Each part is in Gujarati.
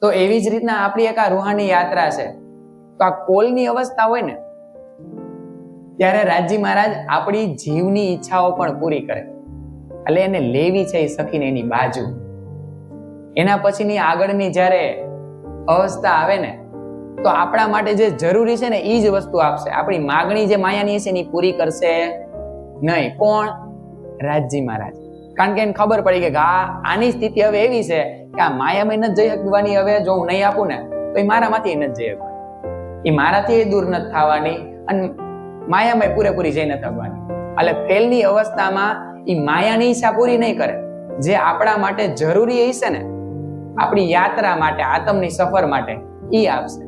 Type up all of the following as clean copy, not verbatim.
તો એવી જ રીતના આપણી એક આ રૂહાની યાત્રા છે. તો આ કોલની અવસ્થા હોય ને ત્યારે રાજી મહારાજ આપણી જીવની ઈચ્છાઓ પણ પૂરી કરે. એટલે એને લેવી છે એ સખીને એની બાજુ. એના પછીની આગળની જ્યારે અવસ્થા આવે ને તો આપણા માટે જે જરૂરી છે ને એ જ વસ્તુ આપશે. આપણી માગણી જે માયાની છે એની પૂરી કરશે નહીં. કોણ? રાજી મહારાજ. કારણ કે એને ખબર પડી કે આની સ્થિતિ હવે એવી છે કે આ માયામાં નથી જઈ શકવાની. હવે જો હું નહીં આપું ને તો એ મારામાંથી નથી જઈ શકવાની, એ મારાથી દૂર નથી થવાની અને માયામાં પૂરેપૂરી જઈ નથી શકવાની. એટલે ફેલની અવસ્થામાં એ માયાની ઈચ્છા પૂરી નહીં કરે. જે આપણા માટે જરૂરી હશે ને, આપણી યાત્રા માટે, આત્મની સફર માટે, એ આપશે.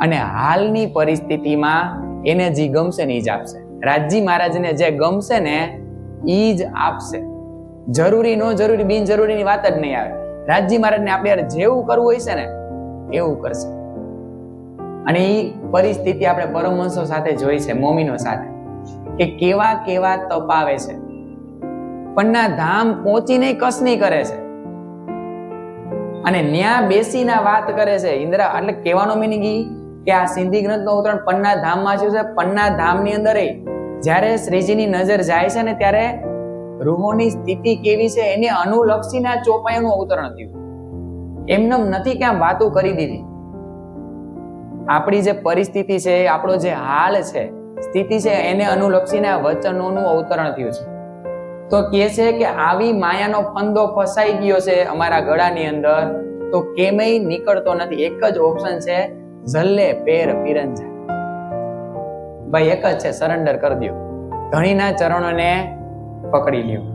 અને હાલની પરિસ્થિતિમાં એને જે ગમશે ને એ જ આપશે. રાજી મહારાજને જે ગમશે ને એ જ આપશે. જરૂરી નો જરૂરી બિનજરૂરીની વાત જ નહીં આવે. રાજી મહારાજને આપણે યાર જેવું કરવું હોય છે ને એવું કરશે. અને એ પરિસ્થિતિ આપણે પરમહંસો સાથે જોઈ છે, મોમીનો સાથે, કે કેવા કેવા તપાવે છે, પણ ના ધામ પહોંચીને કસની કરે છે અને ન્યા બેસીને વાત કરે છે. ઇન્દ્રા એટલે કહેવાનો મિનિંગ ઈ કે આ સિંધી ગ્રંથનો ઉતરણ પન્ના ધામમાં છે. પન્ના ધામની અંદર જ્યારે શ્રીજીની નજર જાય છે ને ત્યારે રૂહોની સ્થિતિ કેવી છે એને અનુલક્ષીને ચોપાઈનું અવતરણ થયું. એમનેમ નથી કે આમ વાતો કરી દીધી. આપણી જે પરિસ્થિતિ છે, આપણો જે હાલ છે, સ્થિતિ છે, એને અનુલક્ષીને આ વચનોનું અવતરણ થયું છે. તો કહે છે કે આવી માયાનો ફંદો ફસાઈ ગયો છે અમારા ગળાની અંદર, તો કેમેય નીકળતો નથી. એક જ ઓપ્શન છે, ઝલ્લે પેર પિરંજા. ભાઈ એક જ છે, સરેન્ડર કરી દો, ધણીના ચરણોને પકડી લ્યો.